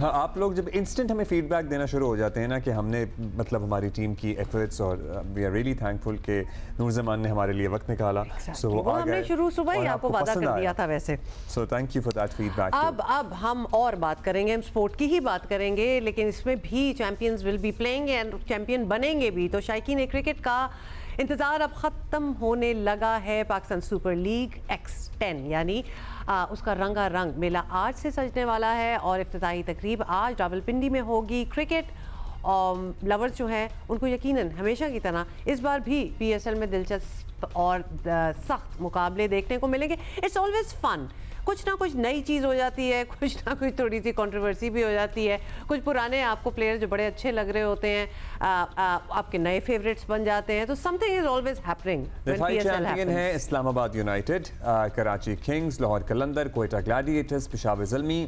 हाँ, आप लोग जब इंस्टेंट हमें फीडबैक देना शुरू हो जाते हैं ना कि हमने मतलब हमारी टीम की एफर्ट्स और वी आर रियली थैंकफुल कि नूर जमान ने हमारे लिए वक्त निकाला। सो वो हमने शुरू सुबह ही आपको वादा कर दिया था वैसे। So thank you for that feedback. अब हम और बात करेंगे, हम स्पोर्ट की ही बात करेंगे, लेकिन इसमें भी champions will be playing and champion बनेंगे भी। तो शायकीन क्रिकेट का इंतज़ार अब ख़त्म होने लगा है। पाकिस्तान सुपर लीग X10 यानी उसका रंगारंग मेला आज से सजने वाला है और इफ्तिताही तकरीब आज रावलपिंडी में होगी। क्रिकेट लवर्स जो हैं उनको यकीनन हमेशा की तरह इस बार भी PSL में दिलचस्प और सख्त मुकाबले देखने को मिलेंगे। इट्स ऑलवेज फन, कुछ ना कुछ नई चीज़ हो जाती है, कुछ ना कुछ थोड़ी सी कंट्रोवर्सी भी हो जाती है, कुछ पुराने आपको प्लेयर्स जो बड़े अच्छे लग रहे होते हैं आपके नए फेवरेट्स बन जाते हैं। तो something is always happening. Champion है इस्लामाबाद यूनाइटेड, कराची किंग्स, लाहौर कलंदर, कोयटा ग्लैडिएटर्स, पेशावर ज़ल्मी,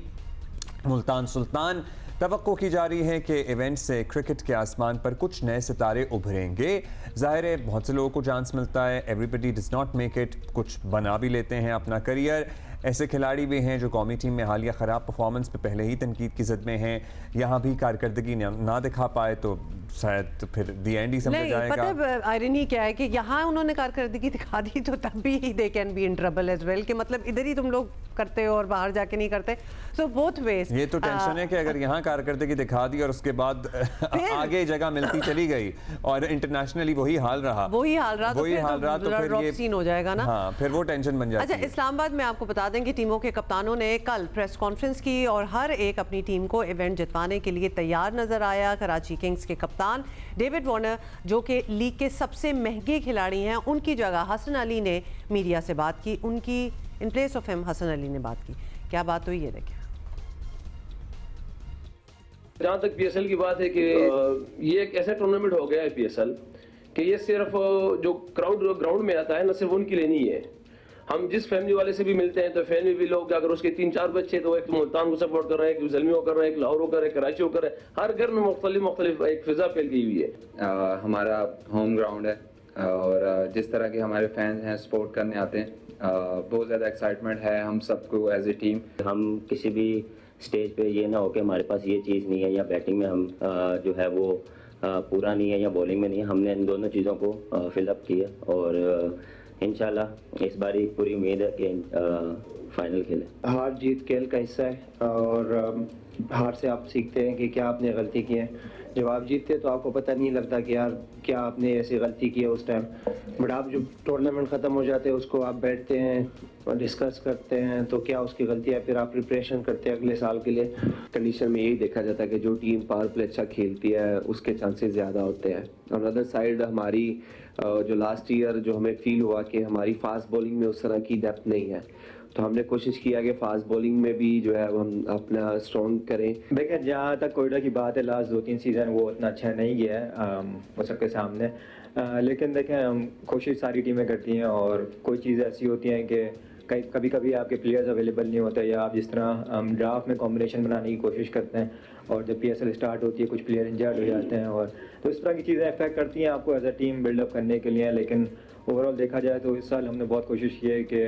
मुल्तान सुल्तान। तवक्को की जा रही है कि इवेंट से क्रिकेट के आसमान पर कुछ नए सितारे उभरेंगे। ज़ाहिर है बहुत से लोगों को चांस मिलता है, everybody does not make it, कुछ बना भी लेते हैं अपना करियर। ऐसे खिलाड़ी भी हैं जो कौमी टीम में हालिया ख़राब परफॉर्मेंस पे पहले ही तनकीद की ज़द में हैं, यहाँ भी कारकर्दगी ना दिखा पाए तो शायद फिर दी एंड ही समझा जाएगा। पता है आयरनी क्या है कि यहाँ उन्होंने कारकर्दगी दिखा दी तो तब भी they can be in trouble as well, कि मतलब इधर ही तुम लोग करते हो और बाहर जाके नहीं करते। सो बोथ वेज ये तो टेंशन है कि अगर यहाँ कारकर्दगी दिखा दी और उसके बाद आगे जगह मिलती चली गई और इंटरनेशनली वही हाल रहा तो फिर ये सीन हो जाएगा ना। हाँ, फिर वो टेंशन बन जाती है। अच्छा, इस्लामाबाद में आपको बता दें कि टीमों के कप्तानों ने कल प्रेस कॉन्फ्रेंस की और हर एक अपनी टीम को इवेंट जितवाने के लिए तैयार नजर आया। कराची किंग्स के कप्तान डेविड वार्नर जो कि लीग के सबसे महंगे खिलाड़ी हैं, उनकी जगह हसन अली ने मीडिया से बात की। उनकी in place of him Hasan Ali ने बात की। क्या बात हुई है देखें। जहाँ तक PSL की बात है कि ये एक ऐसा टूर्नामेंट हो गया है PSL कि ये सिर्फ जो क्राउड ग्राउंड में आता है ना, सिर्फ उनके लिए नहीं है। हम जिस फैमिली वाले से भी मिलते हैं तो फैमिली भी लोग अगर उसके 3-4 बच्चे तो एक मुल्तान को सपोर्ट कर रहे हैं, एक ज़ल्मी को कर रहे हैं, एक लाहौर को कर रहे हैं, कराची को कर रहे हैं। हर घर में मुख्तलिफ एक फिजा फैल गई हुई है। हमारा होम ग्राउंड है और जिस तरह के हमारे फैंस हैं सपोर्ट करने आते हैं, बहुत ज़्यादा एक्साइटमेंट है हम सबको एज ए टीम। हम किसी भी स्टेज पे ये ना हो कि हमारे पास ये चीज़ नहीं है या बैटिंग में हम जो है वो पूरा नहीं है या बॉलिंग में नहीं है। हमने इन दोनों चीज़ों को फिलअप किया और इंशाल्लाह इस बार पूरी उम्मीद है कि फाइनल खेले। हार जीत खेल का हिस्सा है और हार से आप सीखते हैं कि क्या आपने गलती की है। जब आप जीतते तो आपको पता नहीं लगता कि यार क्या आपने ऐसी गलती की है उस टाइम, बट आप जब टूर्नामेंट ख़त्म हो जाते हैं उसको आप बैठते हैं और डिस्कस करते हैं तो क्या उसकी गलती है, फिर आप प्रिपरेशन करते हैं अगले साल के लिए। कंडीशन में यही देखा जाता है कि जो टीम पावर प्ले अच्छा खेलती है उसके चांसेस ज़्यादा होते हैं। ऑन अदर साइड हमारी जो लास्ट ईयर जो हमें फील हुआ कि हमारी फास्ट बॉलिंग में उस तरह की डेप्थ नहीं है, तो हमने कोशिश किया कि फास्ट बॉलिंग में भी जो है हम अपना स्ट्रॉन्ग करें। देखिए जहाँ तक कोयटा की बात है, लास्ट 2-3 सीज़न वो उतना अच्छा नहीं गया है वो सबके सामने, लेकिन देखें कोशिश सारी टीमें करती हैं और कोई चीज़ ऐसी होती हैं कि कभी कभी आपके प्लेयर्स अवेलेबल नहीं होते या आप जिस तरह ड्राफ्ट में कॉम्बिनेशन बनाने की कोशिश करते हैं और जब PSL स्टार्ट होती है कुछ प्लेयर इंजर्ड हो जाते हैं और तो इस तरह की चीज़ें अफेक्ट करती हैं आपको एज अ टीम बिल्डअप करने के लिए। लेकिन ओवरऑल देखा जाए तो इस साल हमने बहुत कोशिश की है कि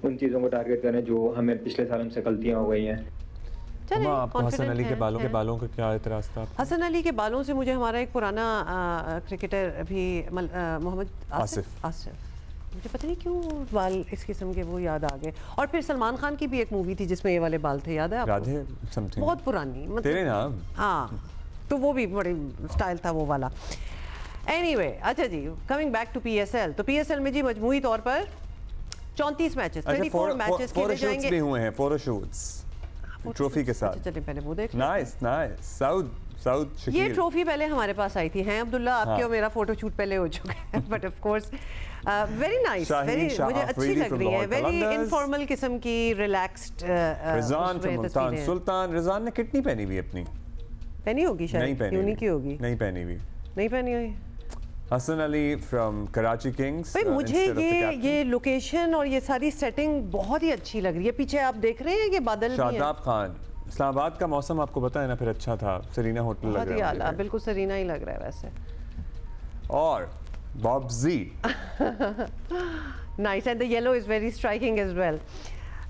उन चीज़ों को टारगेट करें जो हमें पिछले साल हमसे गलतियाँ हो गई हैं। हसन अली के बालों का क्या एतराज़ था? हसन अली के बालों से मुझे हमारा एक पुराना क्रिकेटर भी मोहम्मद आसिफ, मुझे पता नहीं क्यों बाल इस किस्म के वो याद आ गए। और फिर सलमान खान की भी एक मूवी थी जिसमें ये वाले बाल थे, याद है आपको? बहुत पुरानी, मतलब तेरे नाम। हाँ, तो वो भी बड़ी स्टाइल था वो वाला। एनीवे, अच्छा जी, कमिंग बैक टू PSL, तो PSL में जी मजमूई तौर पर 34 मैचेस, 24 मैचेस खेले जाएंगे। भी हुए हैं फोटोशूट्स ट्रॉफी के साथ। चलिए पहले वो देख। नाइस साउथ ये ट्रॉफी पहले हमारे पास आई थी, हैं अब्दुल्ला, आपके और मेरा फोटो शूट पहले हो चुका है, but of course very nice, मुझे अच्छी लग रही है, वेरी इनफॉर्मल किस्म की, रिलैक्स्ड। रिजान सुल्तान, रिजान ने कितनी पहनी हुई अपनी? पहनी होगी शायद, क्यों नहीं की होगी? नहीं पहनी हुई। Hasan Ali from Karachi Kings. भाई मुझे ये लोकेशन और ये सारी सेटिंग बहुत ही अच्छी लग रही है। पीछे आप देख रहे हैं कि बादल भी हैं। शादाब खान, इस्लामाबाद का मौसम आपको पता है ना, फिर अच्छा था। सरीना होटल लग रहा है, बिल्कुल सरीना ही लग रहा है वैसे। और बॉब्जी nice, and the yellow is very striking as well.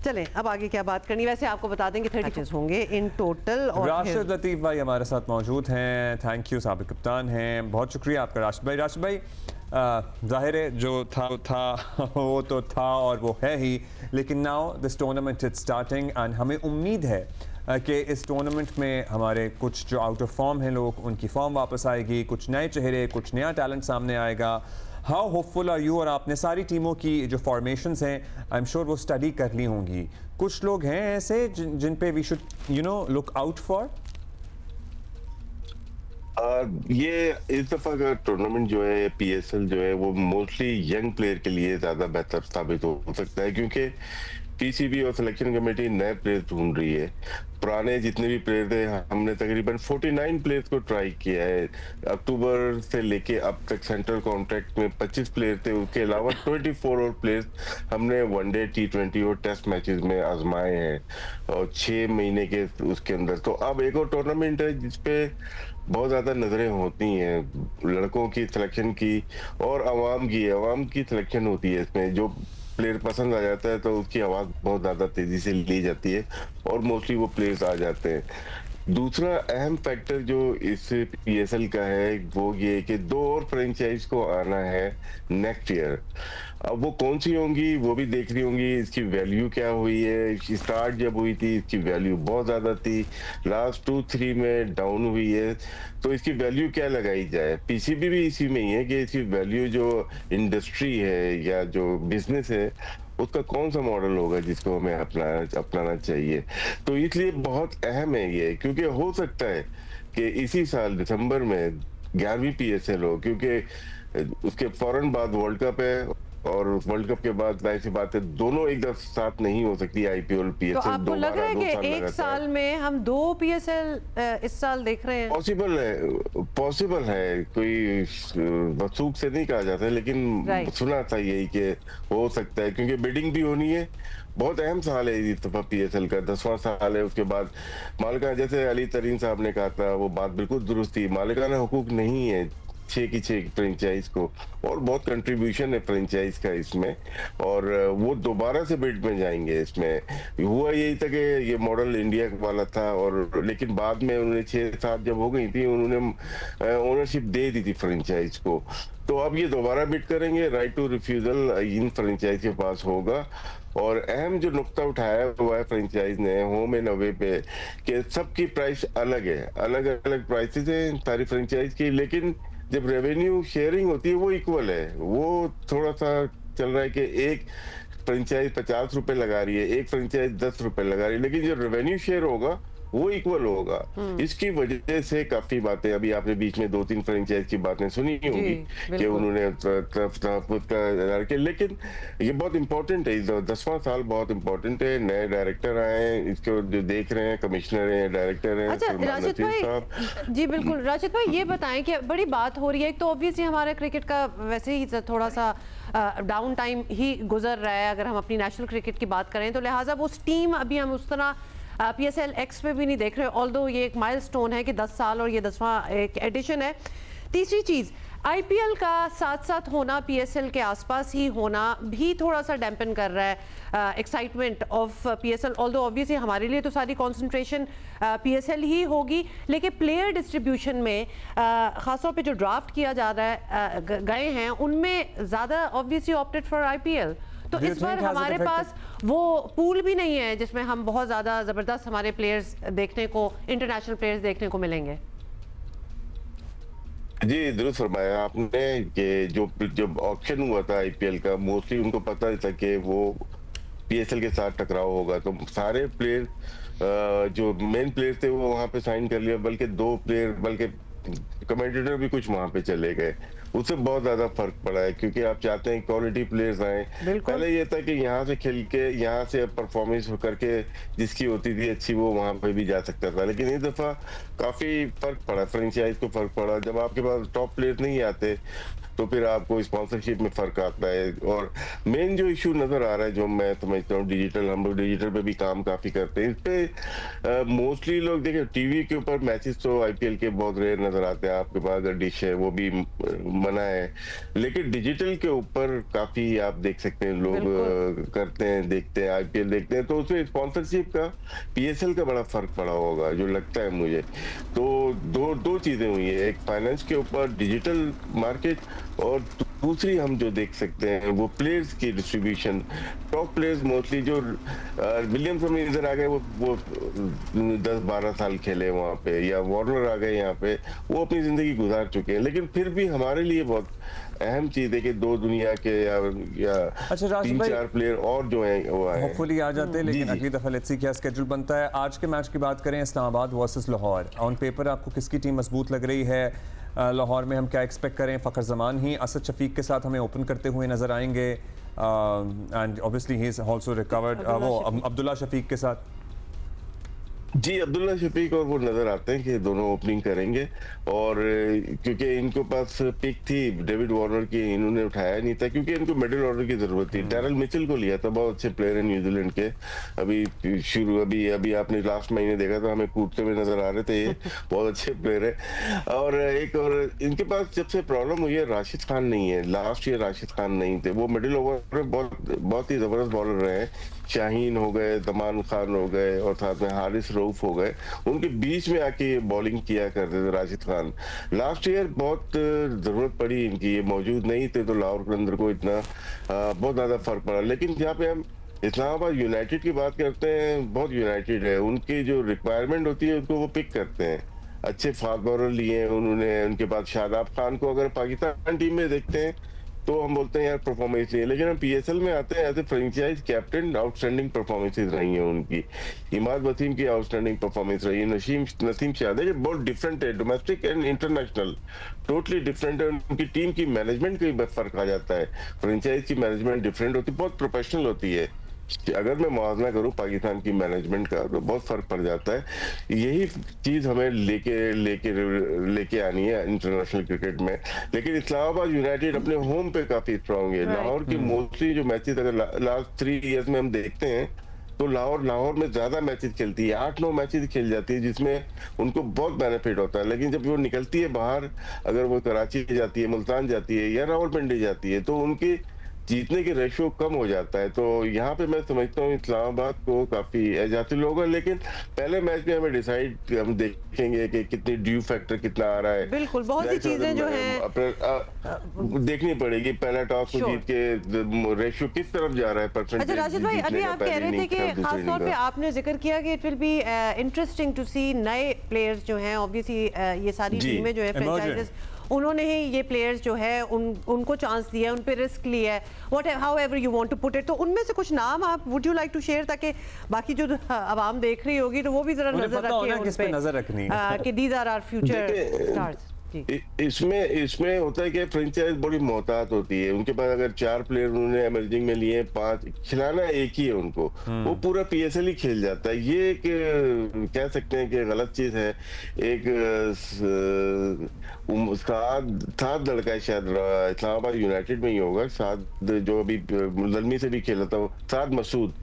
चलें अब आगे क्या बात करनी, वैसे आपको बता दें कि 30 मैचेस होंगे इन टोटल। और राशिद लतीफ़ भाई हमारे साथ मौजूद हैं, थैंक यू, साबिक कप्तान हैं, बहुत शुक्रिया आपका राशिद भाई। राशिद भाई ज़ाहिर है जो था वो तो था और वो है ही, लेकिन now this tournament is starting and हमें उम्मीद है कि इस टूर्नामेंट में हमारे कुछ जो आउट ऑफ फॉर्म हैं लोग, उनकी फॉर्म वापस आएगी, कुछ नए चेहरे, कुछ नया टैलेंट सामने आएगा। How hopeful are you? और आपने सारी टीमों की जो फॉर्मेशंस हैं आई एम श्योर वो स्टडी कर ली होंगी, कुछ लोग हैं ऐसे जिन पे we should look out for? ये इस दफा का टूर्नामेंट जो है PSL जो है वो मोस्टली यंग प्लेयर के लिए ज्यादा बेहतर साबित हो सकता है, क्योंकि PCB और सिलेक्शन कमेटी नए प्लेयर ढूंढ रही है। पुराने जितने भी प्लेयर थे, हमने तकरीबन 49 प्लेयर्स को ट्राई किया है अक्टूबर से लेके अब तक। सेंट्रल कॉन्ट्रैक्ट में 25 प्लेयर थे, उसके अलावा 24 और प्लेयर्स हमने वनडे, T20 और टेस्ट मैचेस में आजमाए हैं और 6 महीने के उसके अंदर। तो अब एक और टूर्नामेंट है जिसपे बहुत ज्यादा नजरें होती हैं, लड़कों की सिलेक्शन की और अवाम की सिलेक्शन होती है। इसमें जो प्लेयर पसंद आ जाता है तो उसकी आवाज बहुत ज्यादा तेजी से ली जाती है और मोस्टली वो प्लेयर्स आ जाते हैं। दूसरा अहम फैक्टर जो इस PSL का है वो ये कि 2 और फ्रेंचाइज को आना है नेक्स्ट ईयर। अब वो कौन सी होंगी वो भी देख रही होंगी, इसकी वैल्यू क्या हुई है। स्टार्ट जब हुई थी इसकी वैल्यू बहुत ज्यादा थी, लास्ट 2-3 में डाउन हुई है, तो इसकी वैल्यू क्या लगाई जाए। PCB भी इसी में ही है कि इसकी वैल्यू जो इंडस्ट्री है या जो बिजनेस है उसका कौन सा मॉडल होगा जिसको हमें अपनाना चाहिए। तो इसलिए बहुत अहम है ये, क्योंकि हो सकता है कि इसी साल दिसंबर में 11वीं PSL हो, क्योंकि उसके फौरन बाद वर्ल्ड कप है और उस वर्ल्ड कप के बाद जाहिर सी बात है दोनों एक साथ नहीं हो सकती, IPL और PSL। तो आपको लग रहा है कि एक साल में हम 2 PSL इस साल देख रहे हैं? पॉसिबल है, कोई वसूख से नहीं कहा जाता, लेकिन सुना था यही कि हो सकता है, क्योंकि बिडिंग भी होनी है। बहुत अहम साल है इस दफा PSL का, 10वां साल है। उसके बाद मालिका, जैसे अली तरीन साहब ने कहा था, वो बात बिल्कुल दुरुस्त थी, मालिकाना हुकूक नहीं है 6 की 6 फ्रेंचाइज को, और बहुत कंट्रीब्यूशन है फ्रेंचाइज का इसमें, और वो दोबारा से बिड में जाएंगे। इसमें हुआ यही था कि ये मॉडल इंडिया वाला था, और लेकिन बाद में उन्होंने 6-7 जब हो गई थी उन्होंने ओनरशिप दे दी थी फ्रेंचाइज को। तो अब ये दोबारा बिड करेंगे, राइट टू रिफ्यूजल इन फ्रेंचाइज के पास होगा। और अहम जो नुक्ता उठाया हुआ है फ्रेंचाइज ने होम एंड अवे पे कि सबकी प्राइस अलग है, अलग अलग प्राइसेस हैं सारी फ्रेंचाइज की, लेकिन जब रेवेन्यू शेयरिंग होती है वो इक्वल है। वो थोड़ा सा चल रहा है कि एक फ्रेंचाइज 50 रुपए लगा रही है, एक फ्रेंचाइज 10 रुपए लगा रही है, लेकिन जो रेवेन्यू शेयर होगा वो इक्वल होगा। इसकी वजह से काफी बातें, अभी आपने बीच में 2-3 फ्रेंचाइज की बातें सुनी होंगी कि उन्होंने लेकिन ये बहुत इंपॉर्टेंट है, 10वां साल बहुत इंपॉर्टेंट है। नए डायरेक्टर आए, इसको जो देख रहे हैं, कमिश्नर हैं, डायरेक्टर हैं। अच्छा राशिद भाई, जी बिल्कुल राशिद भाई, ये बताएं कि बड़ी बात हो रही है, एक तो ऑब्वियसली हमारा क्रिकेट का वैसे ही थोड़ा सा डाउन टाइम ही गुजर रहा है अगर हम अपनी नेशनल क्रिकेट की बात करें, तो लिहाजा वो टीम अभी हम उस तरह PSL X पे भी नहीं देख रहे, ऑल्दो ये एक माइलस्टोन है कि 10 साल और ये 10वां एक एडिशन है। तीसरी चीज़, IPL का साथ साथ होना, PSL के आसपास ही होना भी थोड़ा सा डैम्पन कर रहा है excitement of PSL, although obviously हमारे लिए तो सारी कॉन्सेंट्रेशन PSL ही होगी, लेकिन प्लेयर डिस्ट्रीब्यूशन में ख़ासतौर पे जो ड्राफ्ट किया जा रहा है गए हैं उनमें ज़्यादा ऑब्वियसली ऑप्टेड फॉर IPL। तो इस बार हमारे पास वो पूल भी नहीं है जिसमें हम बहुत ज्यादा जबरदस्त हमारे प्लेयर्स देखने को, इंटरनेशनल प्लेयर्स देखने को मिलेंगे। जी दुरुस्त फरमाया आपने कि जब ऑक्शन हुआ था IPL का, मोस्टली उनको पता था कि वो PSL के साथ टकराव होगा, तो सारे प्लेयर जो मेन प्लेयर थे वो वहां पे साइन कर लिया, बल्कि 2 प्लेयर, बल्कि कमेंटेटर भी कुछ वहां पे चले गए। उससे बहुत ज्यादा फर्क पड़ा है, क्योंकि आप चाहते हैं क्वालिटी प्लेयर्स आए। पहले ये था कि यहाँ से खेल के, यहाँ से परफॉर्मेंस करके जिसकी होती थी अच्छी वो वहां पे भी जा सकता था, लेकिन इस दफा काफी फर्क पड़ा, फ्रेंचाइज को फर्क पड़ा। जब आपके पास टॉप प्लेयर्स नहीं आते तो फिर आपको स्पॉन्सरशिप में फर्क आता है। और मेन जो इशू नजर आ रहा है, जो मैं समझता हूँ डिजिटल, हम लोग डिजिटल पे भी काम काफी करते हैं, इस पे मोस्टली लोग देखें टीवी के ऊपर मैचेस तो IPL के बहुत रेयर नजर आते हैं। आपके पास अगर डिश है वो भी मना है, लेकिन डिजिटल के ऊपर काफी आप देख सकते हैं लोग करते हैं, देखते हैं, आईपीएल देखते हैं, तो उसमें स्पॉन्सरशिप का पीएसएल का बड़ा फर्क पड़ा होगा जो लगता है मुझे। तो दो चीजें हुई है, एक फाइनेंस के ऊपर डिजिटल मार्केट, और दूसरी हम जो देख सकते हैं वो प्लेयर्स की डिस्ट्रीब्यूशन। टॉप प्लेयर्स मोस्टली जो विलियमसन इधर आ गए, वो 10-12 साल खेले वहां पे, या वार्नर आ गए यहाँ पे, वो अपनी जिंदगी गुजार चुके हैं, लेकिन फिर भी हमारे लिए बहुत अहम चीज है कि दो दुनिया के या अच्छा 3-4 प्लेयर और जो हैं वो आए, होपफुली आ जाते हैं, लेकिन अगली दफा लेट्स सी क्या स्केड्यूल बनता है। आज के मैच की बात करें, Islamabad versus Lahore, on paper आपको किसकी टीम मजबूत लग रही है? लाहौर में हम क्या एक्सपेक्ट करें? फ़खर जमान ही असद शफीक के साथ हमें ओपन करते हुए नजर आएंगे, and obviously he is also recovered, वो अब्दुल्ला शफीक के साथ। जी, अब्दुल्ला शफीक और वो नजर आते हैं कि दोनों ओपनिंग करेंगे, और क्योंकि इनको पास पिक थी डेविड वार्नर की, इन्होंने उठाया नहीं था क्योंकि इनको मिडिल ऑर्डर की जरूरत थी। डैरल मिचेल को लिया था, बहुत अच्छे प्लेयर है न्यूजीलैंड के, अभी आपने लास्ट महीने देखा था, हमें कूदते हुए नजर आ रहे थे, ये बहुत अच्छे प्लेयर है। और एक और इनके पास जब से प्रॉब्लम हुई है, राशिद खान नहीं है। लास्ट ईयर राशिद खान नहीं थे, वो मिडिल ओवर में बहुत ही जबरदस्त बॉलर रहे हैं। शाहीन हो गए, तमान खान हो गए, और साथ में हारिस रऊफ हो गए, उनके बीच में आके बॉलिंग किया करते थे राशिद खान। लास्ट ईयर बहुत जरूरत पड़ी इनकी, ये मौजूद नहीं थे तो लाहौर कलंदर को इतना बहुत ज्यादा फर्क पड़ा। लेकिन जहाँ पे हम इस्लामाबाद यूनाइटेड की बात करते हैं, बहुत यूनाइटेड है, उनकी जो रिक्वायरमेंट होती है उनको वो पिक करते हैं। अच्छे फास्ट बॉलर लिए उन्होंने, उनके बाद शादाब खान को अगर पाकिस्तान टीम में देखते हैं तो हम बोलते हैं यार परफॉर्मेंस नहीं है, लेकिन हम पीएसएल में आते हैं as a franchise captain, outstanding performances रही हैं उनकी। इमाद वसीम की आउटस्टैंडिंग परफॉर्मेंस रही है, नसीम शाद है, बहुत डिफरेंट है, domestic and international totally different है। उनकी टीम की मैनेजमेंट का फर्क आ जाता है, फ्रेंचाइज की मैनेजमेंट डिफरेंट होती है, बहुत प्रोफेशनल होती है। अगर मैं मुआवजा करूं पाकिस्तान की मैनेजमेंट का तो बहुत फर्क पड़ जाता है। यही चीज हमें लेके आनी है इंटरनेशनल क्रिकेट में। लेकिन इस्लामाबाद यूनाइटेड अपने होम पे काफी स्ट्रांग है। लाहौर की मोस्टली जो मैचेस अगर लास्ट 3 इयर्स में हम देखते हैं तो लाहौर में ज्यादा मैचेस खेलती है, 8-9 मैचेस खेल जाती है, जिसमें उनको बहुत बेनिफिट होता है। लेकिन जब वो निकलती है बाहर, अगर वो कराची जाती है, मुल्तान जाती है या रावलपिंडी जाती है, तो उनकी जीतने के रेशियो कम हो जाता है। तो यहाँ पे मैं समझता हूँ इस्लामाबाद को काफी एजातिल होगा, लेकिन पहले मैच में हम देखेंगे कि कितनी ड्यू फैक्टर कितना आ रहा है। बिल्कुल, बहुत सी चीजें जो हैं देखनी पड़ेगी। पहला टॉस को जीत के रेशियो किस तरफ जा रहा है, परसेंटेज। अच्छा राशिद भाई, अभी आप कह रहे थे कि खास तौर पे आपने जिक्र किया कि it will be interesting to see नए प्लेयर्स जो हैं, ऑब्वियसली ये सारी टीमें जो है फ्रेंचाइजेस, उन्होंने ही ये प्लेयर्स जो है उनको चांस दिया है, उन पे रिस्क लिया है, what however you want to put it. तो उनमें से कुछ नाम आप would you like to share, ताकि बाकी जो आवाम देख रही होगी तो वो भी जरा नजर रखें कि these are our future stars. इसमें होता है कि फ्रेंचाइज बड़ी मोहतात होती है। उनके पास अगर 4 प्लेयर उन्होंने एमर्जिंग में लिए, 5 खिलाना एक ही है उनको, वो पूरा पीएसएल ही खेल जाता है। ये एक कह सकते हैं कि गलत चीज है। एक साद लड़का है, शायद इस्लामाबाद यूनाइटेड में ही होगा, साद जो अभी जल्मी से भी खेला था, साद मसूद,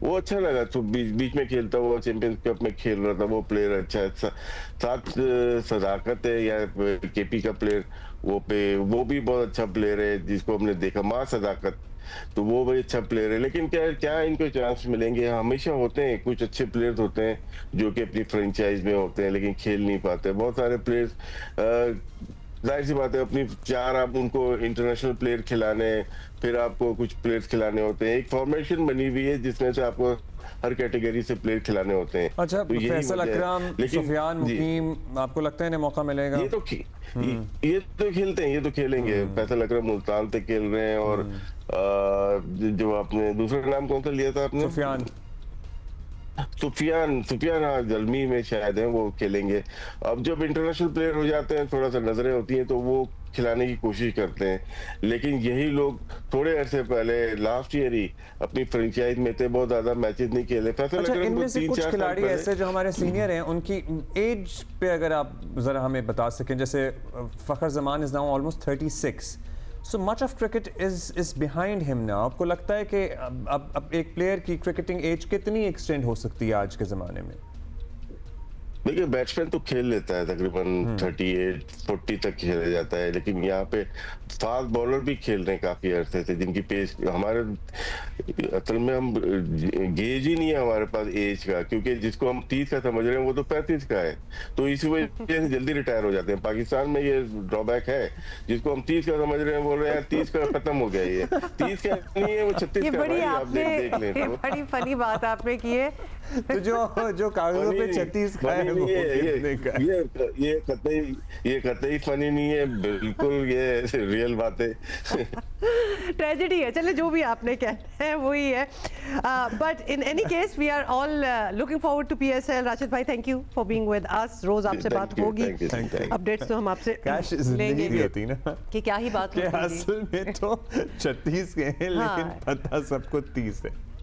वो अच्छा लगा। तो बीच में खेलता हुआ चैंपियंस कप में खेल रहा था, वो प्लेयर अच्छा है। साथ सदाकत है या केपी का प्लेयर, वो भी बहुत अच्छा प्लेयर है, जिसको हमने देखा, माँ सदाकत, तो वो भी अच्छा प्लेयर है। लेकिन क्या इनको चांस मिलेंगे? हमेशा होते हैं कुछ अच्छे प्लेयर्स होते हैं जो कि अपनी फ्रेंचाइज में होते हैं लेकिन खेल नहीं पाते। बहुत सारे प्लेयर्स, जाहिर सी बात है, अपनी 4 आप उनको इंटरनेशनल प्लेयर खिलाने, फिर आपको कुछ प्लेयर्स खिलाने होते हैं। एक फॉर्मेशन बनी हुई है जिसमें से आपको हर कैटेगरी से प्लेयर खिलाने होते हैं। अच्छा, तो फैसल अकरम, सुफियान मुकीम, आपको लगता है इन्हें मौका मिलेगा? ये तो खेलते हैं, ये तो खेलेंगे। फैसल अकरम मुल्तान तक खेल रहे हैं, और जो आपने दूसरा नाम कौन सा लिया था आपने? सुफियान हाँ, जल्मी में शायद है, वो खेलेंगे। अब जब इंटरनेशनल प्लेयर हो जाते हैं, थोड़ा सा नजरें होती हैं, तो वो खिलाने की कोशिश करते हैं। लेकिन यही लोग थोड़े अरसे पहले लास्ट ईयर ही अपनी फ्रेंचाइज में थे, बहुत ज्यादा मैचेस नहीं खेले। अच्छा, इनमें से कुछ खिलाड़ी ऐसे जो हमारे सीनियर हैं, उनकी एज पे अगर आप जरा हमें बता सकें, जैसे Fakhar Zaman is now almost 36, so much of cricket is behind him now. आपको लगता है कि अब एक प्लेयर की क्रिकेटिंग एज कितनी एक्सटेंड हो सकती है आज के ज़माने में? देखिए बैट्समैन तो खेल लेता है तकरीबन 38-40 तक खेला जाता है, लेकिन यहाँ पे फास्ट बॉलर भी खेल रहे हैं काफी अरसे से, जिनकी पेस हमारे असल में हम गेज ही नहीं है हमारे पास एज का, क्योंकि जिसको हम 30 का समझ रहे हैं वो तो 35 का है, तो इसी वजह से जल्दी रिटायर हो जाते हैं। पाकिस्तान में ये ड्रॉबैक है, जिसको हम 30 का समझ रहे हैं बोल रहे हैं 30 का खत्म हो गया, ये 30 का नहीं है वो 36 का। भाई आप देख लें तो बड़ी फनी बात आपने की है। तो जो कागजों पे 36 का है वो ये कतई फनी नहीं है, बिल्कुल ये रियल बात है। ट्रेजेडी है, चले जो भी आपने कहना है वही है। But in any case we are all looking forward to PSL. Rashid भाई thank you for being with us. रोज आपसे बात होगी, अपडेट्स तो हम आपसे लेंगे भी होती ना कि क्या ही बात होगी। असल में तो 36 के हैं लेकिन पता सबको 30 है।